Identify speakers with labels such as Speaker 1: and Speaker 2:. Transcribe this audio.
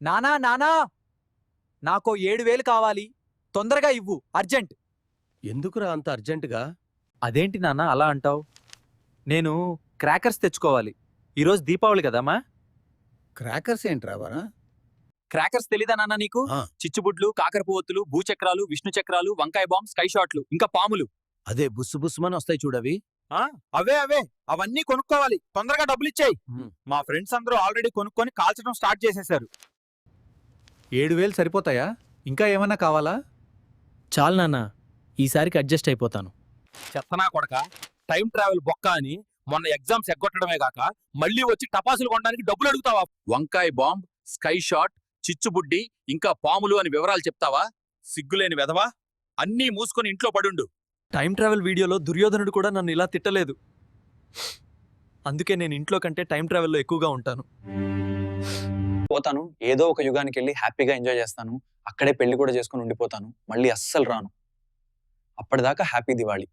Speaker 1: నానా నానా నాకో 7,000 కావాలి. తొందరగా ఇవ్వు, అర్జెంట్.
Speaker 2: ఎందుకురా అంత అర్జెంటుగా?
Speaker 1: అదేంటి నాన్న అలా అంటావు? నేను క్రాకర్స్ తెచ్చుకోవాలి. ఈరోజు దీపావళి కదమ్మా.
Speaker 2: క్రాకర్స్ ఏంట్రా వరా?
Speaker 1: క్రాకర్స్ తెలీదా నాన్న నీకు?
Speaker 2: ఆ,
Speaker 1: చిచ్చుబుడ్లు, కాకరపువ్వొత్తులు, భూచక్రాలు, విష్ణు చక్రాలు, వంకాయ బాంబ్, స్కై షాట్లు, ఇంకా పాములు.
Speaker 2: అదే బుస్సు బుస్సుమని వస్తాయి చూడవి.
Speaker 3: అవే అవన్నీ కొనుక్కోవాలి. తొందరగా డబ్బులు ఇచ్చేయి. మా ఫ్రెండ్స్ అందరూ ఆల్రెడీ కొనుక్కొని కాల్చడం స్టార్ట్ చేసేశారు.
Speaker 1: 7,000 సరిపోతాయా? ఇంకా ఏమన్నా కావాలా?
Speaker 4: చాలు నాన్న, ఈసారికి అడ్జస్ట్ అయిపోతాను.
Speaker 3: చెత్తనా కొడక, టైం ట్రావెల్ బొక్క అని మొన్న ఎగ్జామ్స్ ఎగ్గొట్టడమే గాక మళ్ళీ వచ్చి టపాసులు కొనడానికి డబ్బులు అడుగుతావా? వంకాయ బాంబ్, స్కై షాట్, చిచ్చుబుడ్డి, ఇంకా పాములు అని వివరాలు చెప్తావా? సిగ్గులేని వెధవా, అన్నీ మూసుకొని ఇంట్లో పడుండు.
Speaker 1: టైం ట్రావెల్ వీడియోలో దుర్యోధనుడు కూడా నన్ను ఇలా తిట్టలేదు. అందుకే నేను ఇంట్లో కంటే టైం ట్రావెల్లో ఎక్కువగా ఉంటాను.
Speaker 5: పోతాను, ఏదో ఒక యుగానికి వెళ్ళి హ్యాపీగా ఎంజాయ్ చేస్తాను. అక్కడే పెళ్లి కూడా చేసుకుని ఉండిపోతాను. మళ్ళీ అస్సలు రాను. అప్పటిదాకా హ్యాపీ దివాళీ.